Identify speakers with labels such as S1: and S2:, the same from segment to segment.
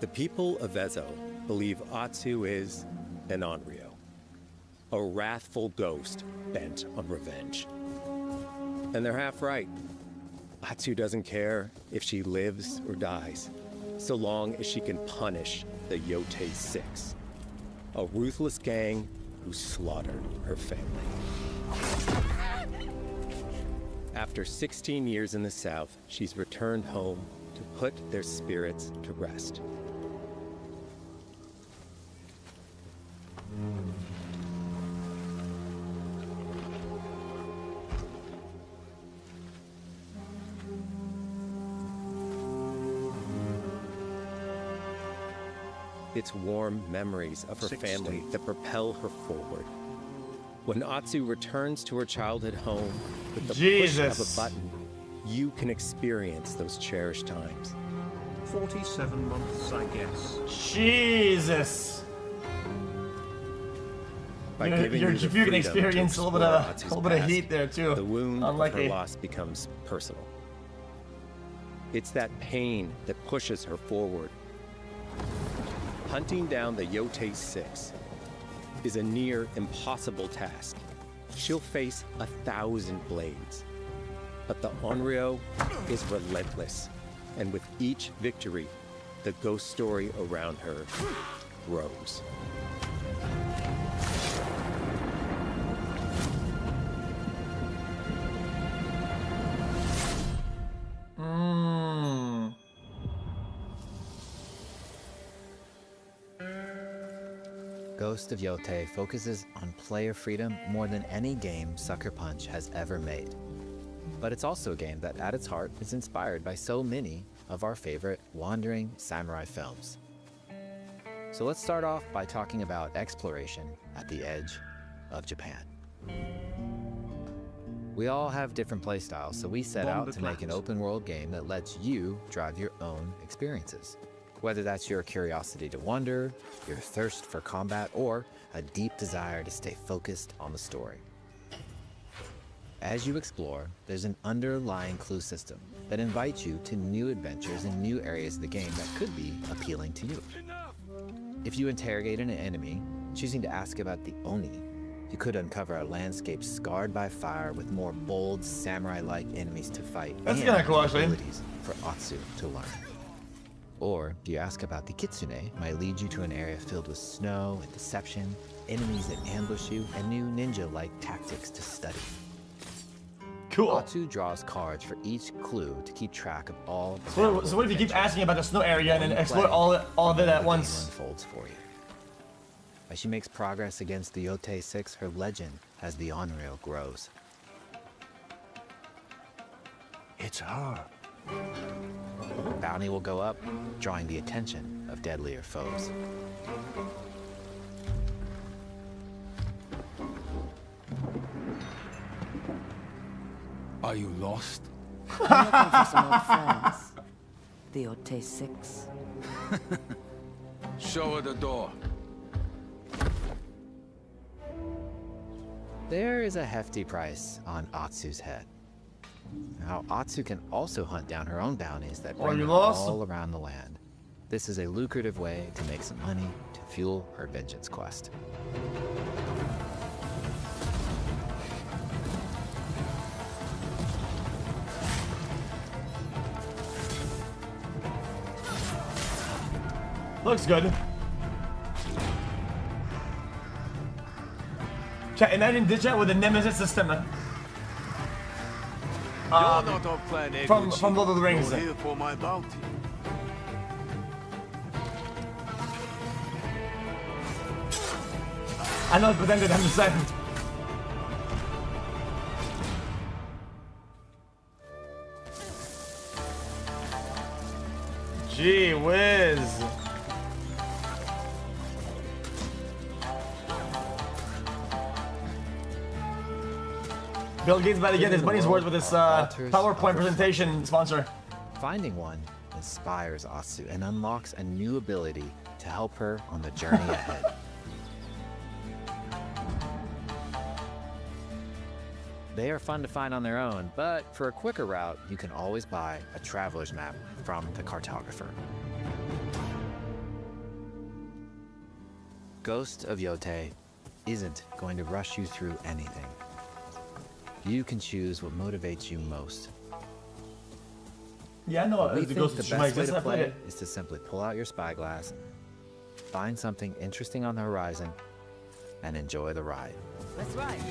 S1: The people of Ezo believe Atsu is an Onryo, a wrathful ghost bent on revenge. And they're half right. Atsu doesn't care if she lives or dies, so long as she can punish the Yotei Six, a ruthless gang who slaughtered her family. After 16 years in the South, she's returned home to put their spirits to rest. It's warm memories of her family that propel her forward. When Atsu returns to her childhood home with the push of a button, you can experience those cherished times.
S2: 47 months, I guess.
S3: Jesus.
S1: By giving
S3: you
S1: the
S3: can
S1: freedom
S3: experience
S1: to
S3: a little bit of heat there too.
S1: The wound of her loss becomes personal. It's that pain that pushes her forward. Hunting down the Yotei Six is a near impossible task. She'll face 1,000 blades. But the Onryo is relentless, and with each victory, the ghost story around her grows.
S4: Ghost of Yotei focuses on player freedom more than any game Sucker Punch has ever made. But it's also a game that, at its heart, is inspired by so many of our favorite wandering samurai films. So let's start off by talking about exploration at the edge of Japan. We all have different playstyles, so we set out to make an open-world game that lets you drive your own experiences. Whether that's your curiosity to wander, your thirst for combat, or a deep desire to stay focused on the story. As you explore, there's an underlying clue system that invites you to new adventures in new areas of the game that could be appealing to you. If you interrogate an enemy, choosing to ask about the Oni, you could uncover a landscape scarred by fire with more bold, samurai-like enemies to fight.
S3: That's kind of cool, actually.
S4: Abilities for Atsu to learn. Or if you ask about the Kitsune, might lead you to an area filled with snow and deception, enemies that ambush you, and new ninja-like tactics to study.
S3: Cool.
S4: Atsu draws cards for each clue to keep track of all.
S3: So what if you keep asking about the snow area and then explore all of it at once?
S4: Unfolds for you. As she makes progress against the Yotei Six, her legend as the Onryo grows.
S2: It's her.
S4: Bounty will go up, drawing the attention of deadlier foes.
S2: Are you lost?
S5: I'm looking for some old friends. The Yotei Six.
S2: Show her the door.
S4: There is a hefty price on Atsu's head. Now, Atsu can also hunt down her own bounties that bring her all around the land. This is a lucrative way to make some money to fuel her vengeance quest.
S3: Looks good. Chat, imagine this chat with the Nemesis system. From Lord of the Rings.
S2: You're here for my bounty.
S3: I know, but then I'm just saying. Gee whiz. Bill Gates about to get his money's worth with this PowerPoint presentation sponsor.
S4: Finding one inspires Atsu and unlocks a new ability to help her on the journey ahead. They are fun to find on their own, but for a quicker route, you can always buy a traveler's map from the cartographer. Ghost of Yote isn't going to rush you through anything. You can choose what motivates you most.
S3: Yeah, I know.
S4: We
S3: The
S4: think
S3: Ghost
S4: the
S3: of
S4: best
S3: Tsushima
S4: way
S3: exists.
S4: to
S3: I played
S4: play
S3: it.
S4: is to simply pull out your spyglass, find something interesting on the horizon, and enjoy the ride.
S5: Let's ride.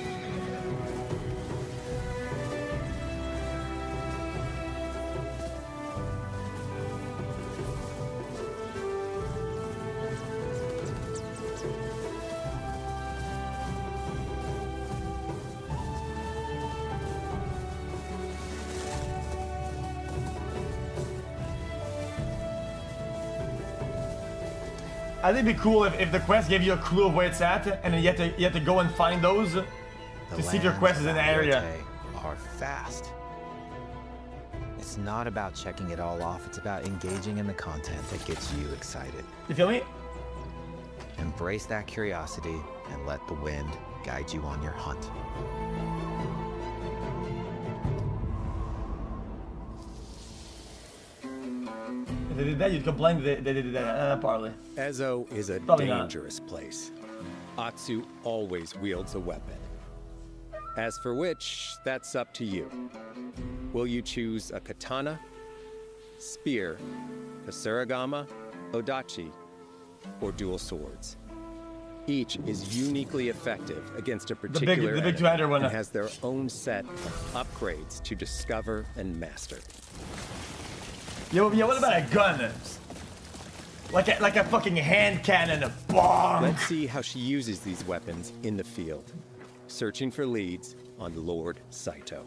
S3: I think it'd be cool if the quest gave you a clue of where it's at, and then you have to go and find those to see if your quest is in the area.
S4: Yote are fast. It's not about checking it all off, it's about engaging in the content that gets you excited.
S3: You feel me?
S4: Embrace that curiosity and let the wind guide you on your hunt.
S3: If they did that, you'd complain that they did that. Probably.
S1: Ezo is a
S3: Probably not.
S1: dangerous place. Atsu always wields a weapon. As for which, that's up to you. Will you choose a katana, spear, kasuragama, odachi, or dual swords? Each is uniquely effective against a particular
S3: the big
S1: enemy
S3: two-hander one.
S1: and has their own set of upgrades to discover and master.
S3: Yeah, what about a gun? Like a fucking hand cannon. Bonk!
S1: Let's see how she uses these weapons in the field, searching for leads on Lord Saito.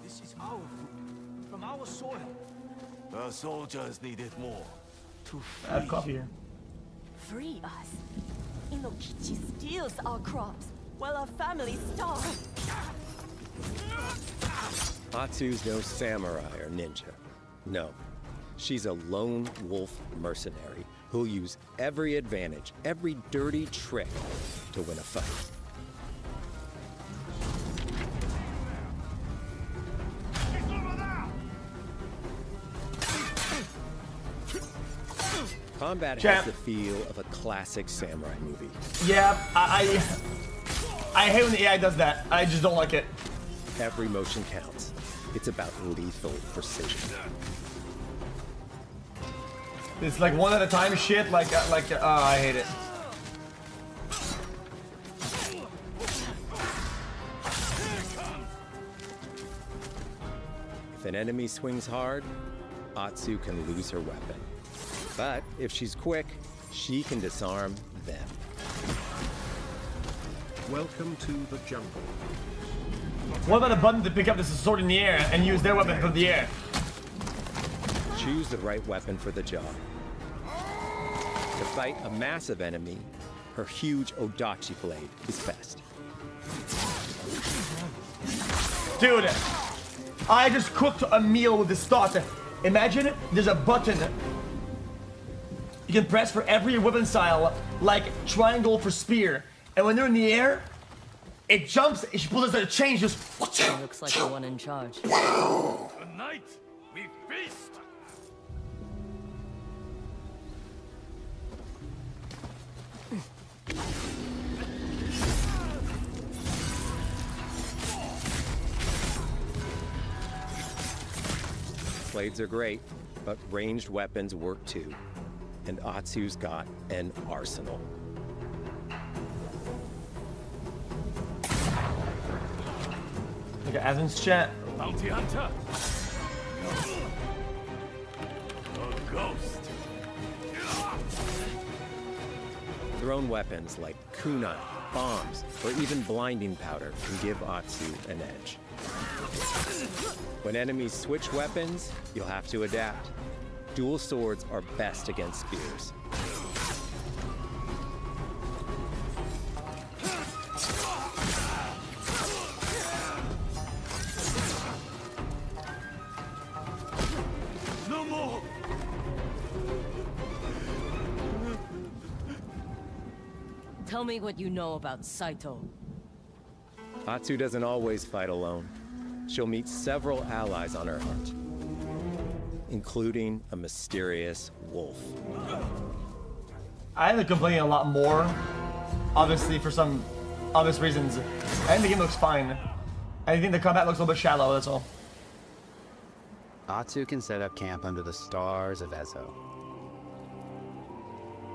S2: This is our food, from our soil. The soldiers need it more. To
S3: I have coffee here.
S6: Free us. Inokichi steals our crops while our families starve.
S1: Atsu's no samurai or ninja. No. She's a lone wolf mercenary who'll use every advantage, every dirty trick to win a fight. Combat has the feel of a classic samurai movie.
S3: Yeah, I hate when the AI does that. I just don't like it.
S1: Every motion counts. It's about lethal precision.
S3: It's like one at a time shit. I hate it.
S1: If an enemy swings hard, Atsu can lose her weapon. But if she's quick, she can disarm them.
S2: Welcome to the jungle.
S3: What about a button to pick up this sword in the air and use their weapon from the air?
S1: Choose the right weapon for the job. To fight a massive enemy, her huge Odachi blade is best.
S3: Dude, I just cooked a meal with this thought. Imagine there's a button you can press for every weapon style, like triangle for spear. And when they're in the air, it jumps, she pulls out a chain, just...
S5: Looks like the one in charge.
S2: Tonight, we feast!
S1: Blades are great, but ranged weapons work too. And Atsu's got an arsenal.
S3: Look at Athens chat.
S2: Bounty hunter! A ghost!
S1: Thrown weapons like kunai, bombs, or even blinding powder can give Atsu an edge. When enemies switch weapons, you'll have to adapt. Dual swords are best against spears.
S2: No more!
S5: Tell me what you know about Saito.
S1: Atsu doesn't always fight alone. She'll meet several allies on her hunt, including a mysterious wolf.
S3: I ended up complaining a lot more, obviously for some obvious reasons. I think the game looks fine. I think the combat looks a little bit shallow, that's all.
S7: Atsu can set up camp under the stars of Ezo.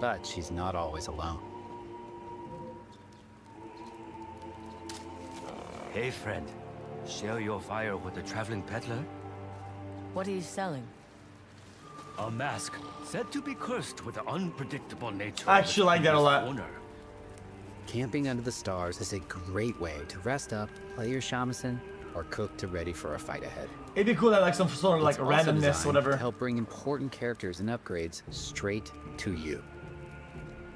S7: But she's not always alone.
S2: Hey, friend. Share your fire with the traveling peddler?
S5: What are you selling?
S2: A mask said to be cursed with the unpredictable nature.
S3: I actually like that a lot.
S2: Owner.
S7: Camping under the stars is a great way to rest up, play your shamisen, or cook to ready for a fight ahead.
S3: It'd be cool to have like some sort of like
S7: It's also
S3: randomness,
S7: designed
S3: whatever.
S7: to help bring important characters and upgrades straight to you.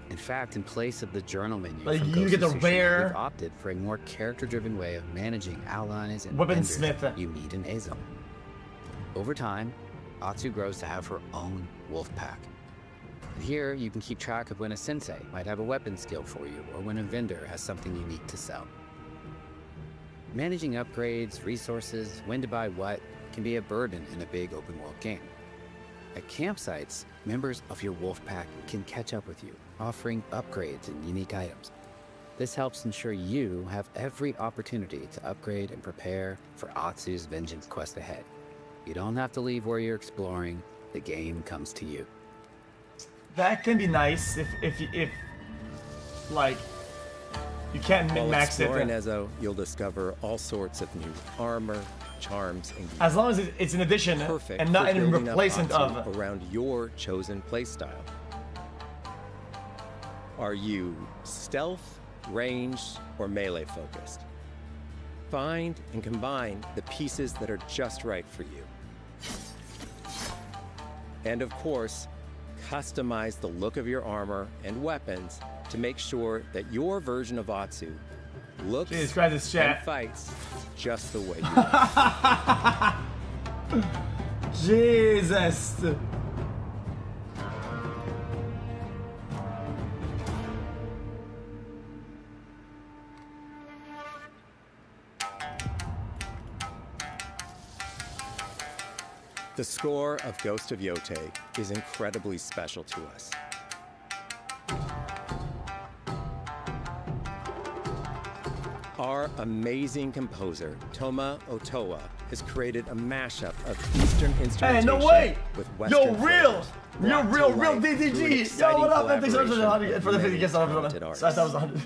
S7: In fact, in place of the journal menu
S3: Like,
S7: from
S3: you
S7: Ghost
S3: get
S7: of
S3: the
S7: Tsushima,
S3: rare-
S7: we've opted for a more character-driven way of managing allies and vendors
S3: Weaponsmith.
S7: you meet in Ezo. Over time, Atsu grows to have her own wolf pack. And here, you can keep track of when a sensei might have a weapon skill for you, or when a vendor has something unique to sell. Managing upgrades, resources, when to buy what, can be a burden in a big open-world game. At campsites, members of your wolf pack can catch up with you, offering upgrades and unique items. This helps ensure you have every opportunity to upgrade and prepare for Atsu's vengeance quest ahead. You don't have to leave where you're exploring, the game comes to you.
S3: That can be nice if like you can't
S1: While
S3: min-max
S1: exploring
S3: it.
S1: Ezo, you'll discover all sorts of new armor, charms, and gear.
S3: As long as it's an addition
S1: Perfect
S3: and not
S1: for
S3: in
S1: building up
S3: replacement
S1: Atsu
S3: of.
S1: around your chosen playstyle. Are you stealth, ranged, or melee focused? Find and combine the pieces that are just right for you. And of course, customize the look of your armor and weapons to make sure that your version of Atsu looks
S3: Jesus Christ, this
S1: and
S3: chat.
S1: fights just the way you want.
S3: Jesus.
S1: The score of Ghost of Yote is incredibly special to us. Our amazing composer, Toma Otoa, has created a mashup of Eastern instrumentation
S3: Hey, no way!
S1: with Western
S3: Yo, real!
S1: flavors,
S3: Real,
S1: brought
S3: real,
S1: to
S3: real
S1: life through an
S3: DDG! Yo,
S1: exciting
S3: what up, man? Thanks so much
S1: collaboration
S3: for the
S1: with
S3: 50 gifts. I
S1: talented
S3: thought
S1: artists.
S3: that was 100.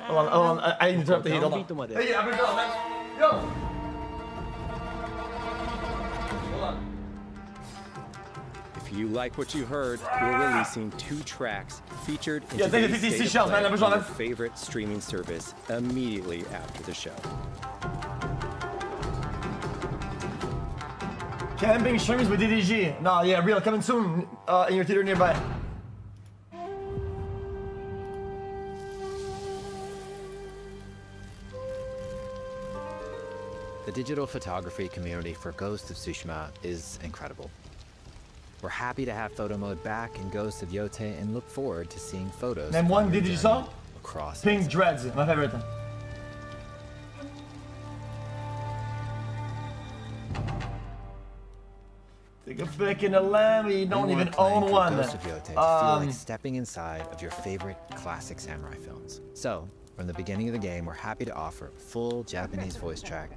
S3: Hold on, I interrupt the heat. Hold on. Hey, I'm gonna go, man. Yo! Hold on.
S1: If you like what you heard, we're releasing 2 tracks featured in
S3: Yeah, thank you,
S1: today's
S3: 50
S1: State of
S3: seashells, man.
S1: Play
S3: Numbers
S1: on
S3: on
S1: your
S3: it.
S1: favorite streaming service immediately after the show.
S3: Camping streams with DDG. Nah, yeah, real. Coming soon in your theater nearby.
S4: The digital photography community for Ghost of Tsushima is incredible. We're happy to have photo mode back in Ghost of Yote and look forward to seeing photos.
S3: Name
S4: from
S3: one
S4: your
S3: DDG
S4: journey
S3: song?
S4: across
S3: Pink
S4: Ezo.
S3: Dreads, my favorite. Take a pic in a land we don't
S4: We
S3: even
S4: want playing
S3: own
S4: through
S3: one.
S4: Ghost of Yote to feel like stepping inside of your favorite classic samurai films. So, from the beginning of the game, we're happy to offer a full Japanese voice track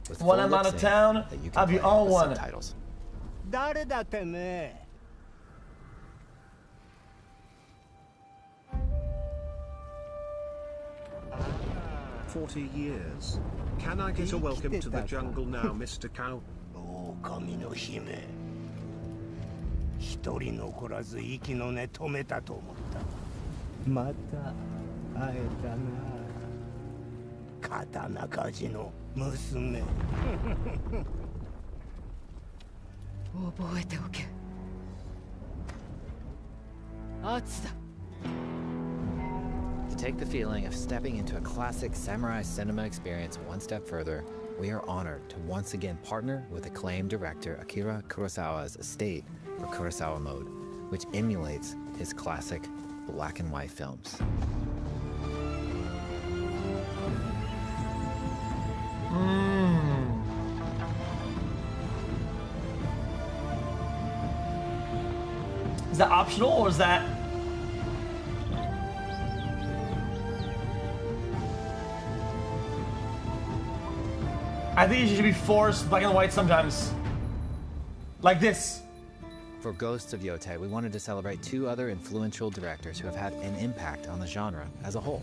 S4: with
S3: When
S4: full
S3: I'm out of
S4: lip-sync
S3: town,
S4: that you can
S3: I'll be
S4: play
S3: on
S4: with
S3: one.
S4: subtitles.
S8: 誰だてめえ
S9: 40 years. Can I get a welcome to the jungle now, Mr. Cow?
S8: 狼の姫一人残らず息の根止めたと思ったまた会えたな刀鍛冶の娘
S5: 覚えておけ。アツだ。
S4: To take the feeling of stepping into a classic samurai cinema experience one step further, we are honored to once again partner with acclaimed director Akira Kurosawa's estate for Kurosawa Mode, which emulates his classic black and white films.
S3: Is that optional or is that I think it should be forced black and white sometimes. Like this.
S4: For Ghosts of Yotei, we wanted to celebrate 2 other influential directors who have had an impact on the genre as a whole.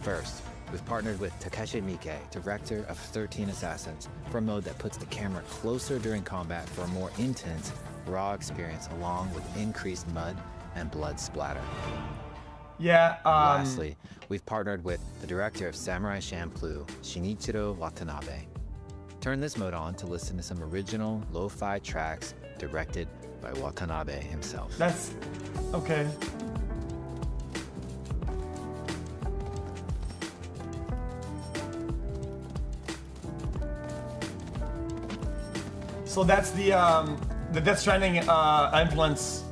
S4: First, we've partnered with Takeshi Miike, director of 13 Assassins, for a mode that puts the camera closer during combat for a more intense, raw experience along with increased mud and blood splatter.
S3: Yeah,
S4: Lastly, we've partnered with the director of Samurai Champloo, Shinichiro Watanabe. Turn this mode on to listen to some original lo-fi tracks directed by Watanabe himself.
S3: That's okay. So that's the Death Stranding influence.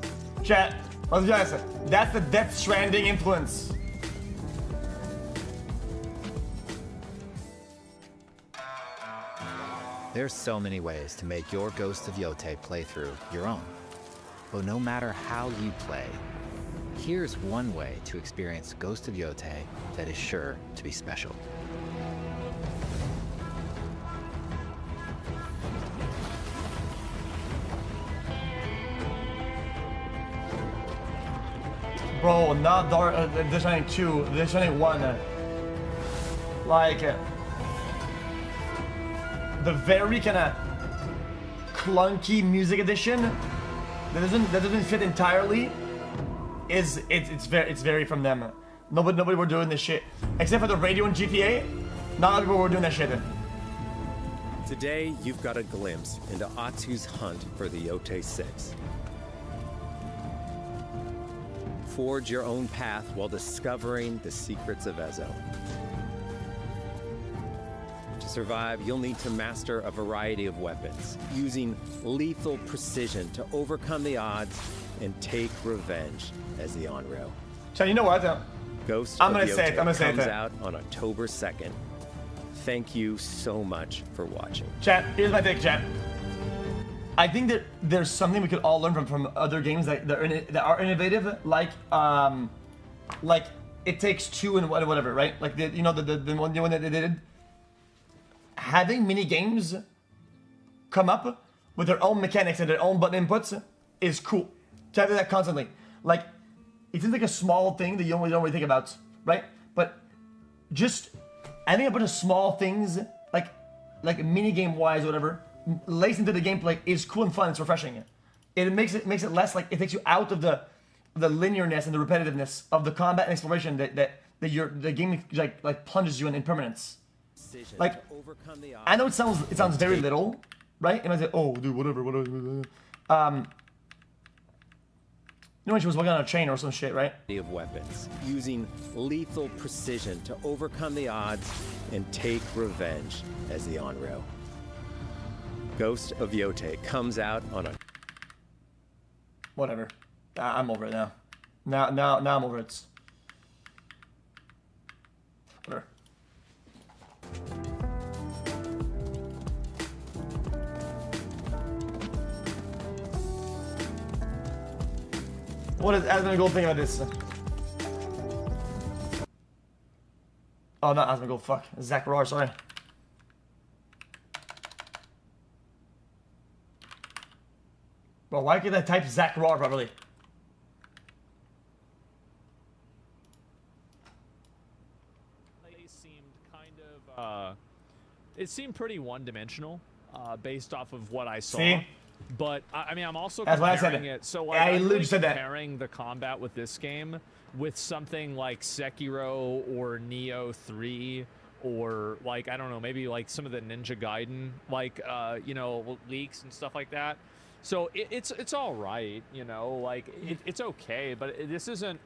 S3: Chat, let's be honest. That's the Death Stranding influence.
S4: There's so many ways to make your Ghost of Yotei playthrough your own. But no matter how you play, here's one way to experience Ghost of Yotei that is sure to be special.
S3: Bro, not Death Stranding 2, Death Stranding 1. Like, the very kind of clunky music edition that doesn't fit entirely it's very from them. Nobody were doing this shit except for the radio in GTA. Not a lot of people were doing that shit.
S1: Today, you've got a glimpse into Atsu's hunt for the Yotei 6. Forge your own path while discovering the secrets of Ezo. To survive, you'll need to master a variety of weapons, using lethal precision to overcome the odds and take revenge as the Onryo.
S3: So you know what?
S1: Ghost
S3: I'm
S1: of
S3: gonna say it.
S1: Yotei
S3: I'm gonna say it.
S1: comes out on October 2nd. Thank you so much for watching.
S3: Chat, here's my take, chat. I think that there's something we could all learn from other games that are innovative, like It Takes Two and whatever, right? Like the one that they did. Having mini games come up with their own mechanics and their own button inputs is cool. To have that constantly, like it seems like a small thing that you don't really think about, right? But just having a bunch of small things, like mini game wise, whatever, laced into the gameplay is cool and fun. It's refreshing. It makes it less like it takes you out of the linearness and the repetitiveness of the combat and exploration that the game like plunges you in permanence. Like I know it sounds very little, right? And I say, oh dude, whatever. You know when she was walking on a train or some shit, right?
S1: Of weapons, using lethal precision to overcome the odds and take revenge as the Onryo. Ghost of Yotei comes out on
S3: Whatever. I'm over it now. Now I'm over it. Whatever. What is Asmongold think about this? Oh, not Asmongold, fuck. Zach Roar, sorry. Bro, why can't I type Zach Roar properly?
S10: They seemed kind of, it seemed pretty one-dimensional, based off of what I saw.
S3: See?
S10: But I mean, I'm also
S3: That's why I
S10: comparing
S3: said it.
S10: it. So like,
S3: I
S10: I'm
S3: literally
S10: really
S3: said that.
S10: comparing the combat with this game with something like Sekiro or Neo 3 or like I don't know, maybe like some of the Ninja Gaiden like you know, leaks and stuff like that. So it's all right, you know, like it's okay, but this isn't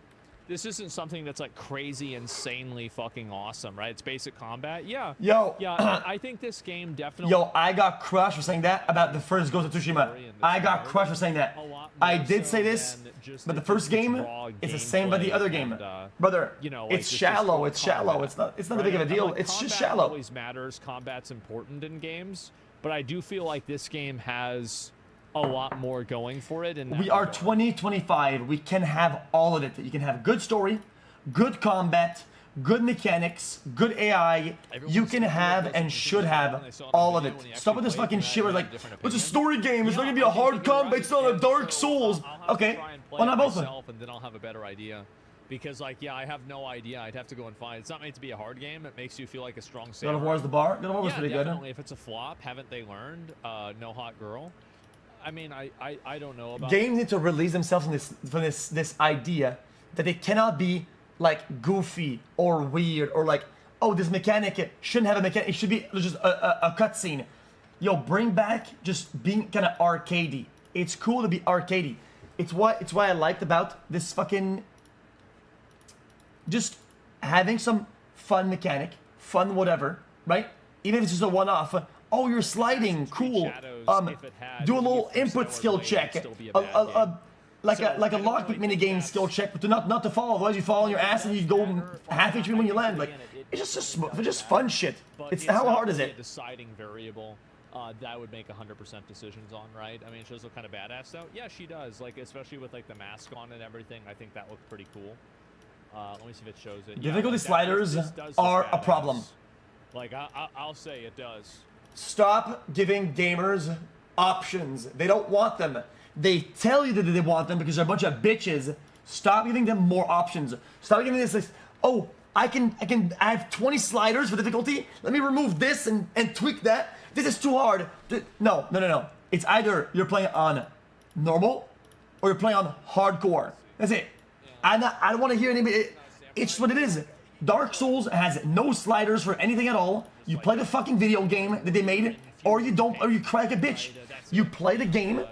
S10: something that's like crazy, insanely fucking awesome, right? It's basic combat. Yeah.
S3: Yo.
S10: Yeah, I think this game definitely.
S3: Yo, I got crushed for saying that about the first Ghost of Tsushima. I got crushed for saying that. I did say this, but the first game is the same by the other game. Brother,
S10: you know, like,
S3: it's shallow. It's shallow. It's not a big of a deal.
S10: Like,
S3: it's just
S10: combat
S3: shallow.
S10: Always matters. Combat's important in games, but I do feel like this game has a lot more going for it. And
S3: we are 2025. We can have all of it. You can have good story, good combat, good mechanics, good AI, you can have and should have all of it. Stop with this fucking shit where like, it's a story game, it's not gonna be a hard combat, it's not a Dark Souls. Okay, well not both of them.
S10: And then I'll have a better idea. Because, like, yeah, I have no idea. I'd have to go and find. It's not made to be a hard game. It makes you feel like a strong samurai.
S3: God of War's the bar? God of War was pretty good.
S10: Definitely. If it's a flop, haven't they learned? No hot girl. I mean, I don't know about.
S3: Games need to release themselves from this idea that they cannot be like goofy or weird or like, oh, this mechanic shouldn't have a mechanic. It should be just a cutscene. Yo, bring back just being kind of arcadey. It's cool to be arcadey. It's why I liked about this fucking. Just having some fun mechanic, fun whatever, right? Even if it's just a one-off. Oh, you're sliding, cool. Do a little input skill check, like a lockpick minigame skill check, but not to fall. Otherwise, you fall on your ass and you go half HP when you land. Like it's just fun shit. It's how hard is it?
S10: Deciding variable. That would make 100% decisions on, right? I mean, she does look kind of badass though. Yeah, she does. Like especially with like the mask on and everything. I think that looked pretty cool. Let me see if it shows it.
S3: Difficulty sliders are a problem.
S10: Like, I'll say it does.
S3: Stop giving gamers options. They don't want them. They tell you that they want them because they're a bunch of bitches. Stop giving them more options. Stop giving this like, oh, I have 20 sliders for difficulty. Let me remove this and tweak that. This is too hard. No. It's either you're playing on normal or you're playing on hardcore. That's it. I don't want to hear anybody. It's what it is. Dark Souls has no sliders for anything at all. You play the fucking video game that they made, or you don't, or you cry like a bitch. You play the game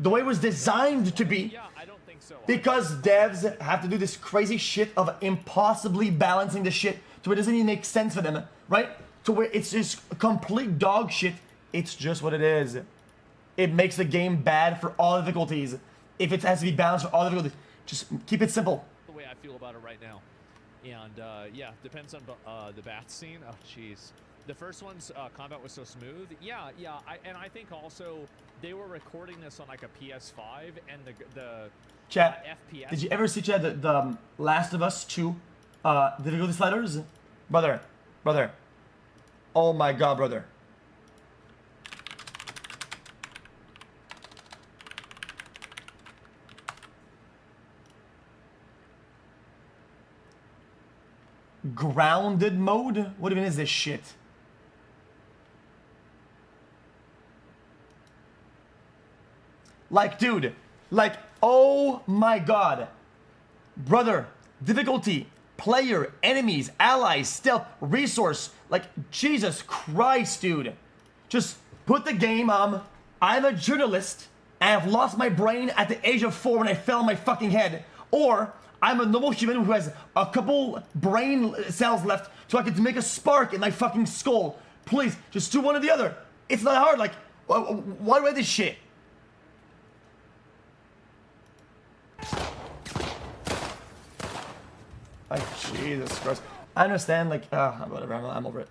S3: the way it was designed to be, because devs have to do this crazy shit of impossibly balancing the shit to where it doesn't even make sense for them, right? To where it's just complete dog shit. It's just what it is. It makes the game bad for all difficulties. If it has to be balanced for all difficulties. Just keep it simple.
S10: The way I feel about it right now. And, yeah, depends on the bath scene. Oh, jeez. The first one's combat was so smooth. Yeah. I think also they were recording this on, like, a PS5 and the
S3: Chat,
S10: FPS.
S3: did you ever see, Chad, the Last of Us 2 difficulty sliders? Brother. Oh, my God, brother. Grounded mode? What even is this shit? Like, dude, like, oh my God. Brother, difficulty, player, enemies, allies, stealth, resource. Like, Jesus Christ, dude. Just put the game on. I'm a journalist. I have lost my brain at the age of 4 when I fell on my fucking head. Or I'm a normal human who has a couple brain cells left so I can make a spark in my fucking skull. Please, just do one or the other. It's not hard. Like, why do I do this shit? Like, Jesus Christ. I understand, like, whatever, I'm over it.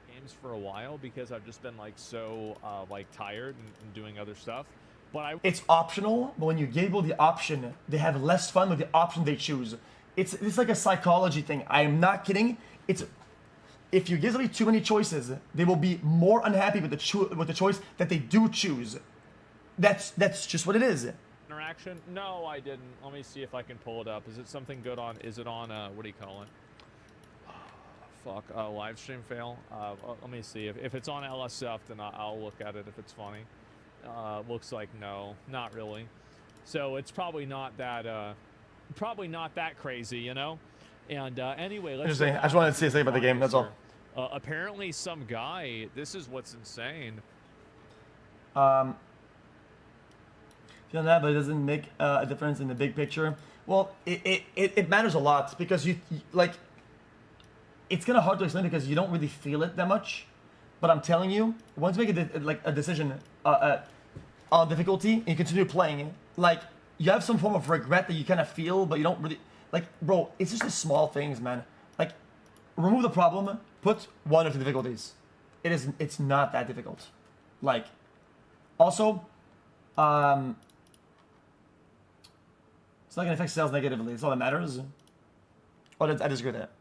S10: Games for a while because I've just been, like, so, like, tired and doing other stuff. But
S3: it's optional, but when you give people the option, they have less fun with the option they choose. It's like a psychology thing. I am not kidding. It's if you give them too many choices, they will be more unhappy with the choice that they do choose. That's just what it is.
S10: Interaction? No, I didn't. Let me see if I can pull it up. Is it something good on? Is it on? What do you call it? Fuck. Live stream fail. Let me see if it's on LSF. Then I'll look at it if it's funny. Looks like no, not really. So it's probably not that crazy, you know. And anyway, let's.
S3: I just wanted to say something about the game. That's all.
S10: Apparently, some guy. This is what's insane.
S3: You know that, but it doesn't make a difference in the big picture. Well, it matters a lot because you like. It's kind of hard to explain because you don't really feel it that much. But I'm telling you, once you make a decision on difficulty and you continue playing, like you have some form of regret that you kind of feel, but you don't really like. Bro, it's just the small things, man. Like, remove the problem, put one of the difficulties. It's not that difficult. Like, also, it's not gonna affect sales negatively. It's all that matters. Oh, I disagree with that.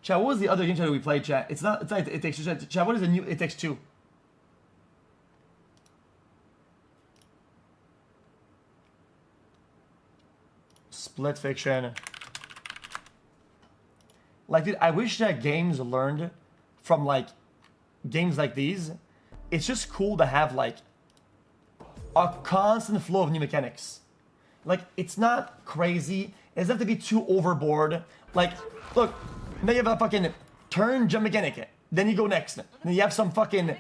S3: Chat, what was the other game that we played, chat? It's not It Takes Two. Chat, what is the new It Takes Two? Split Fiction. Like, dude, I wish that games learned from, like, games like these. It's just cool to have, like, a constant flow of new mechanics. Like, it's not crazy. It doesn't have to be too overboard. Like, look, now you have a fucking turn jump mechanic. Then you go next. Then you have some fucking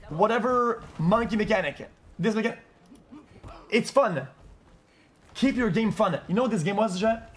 S3: whatever monkey mechanic. This mechanic. It's fun. Keep your game fun. You know what this game was, chat?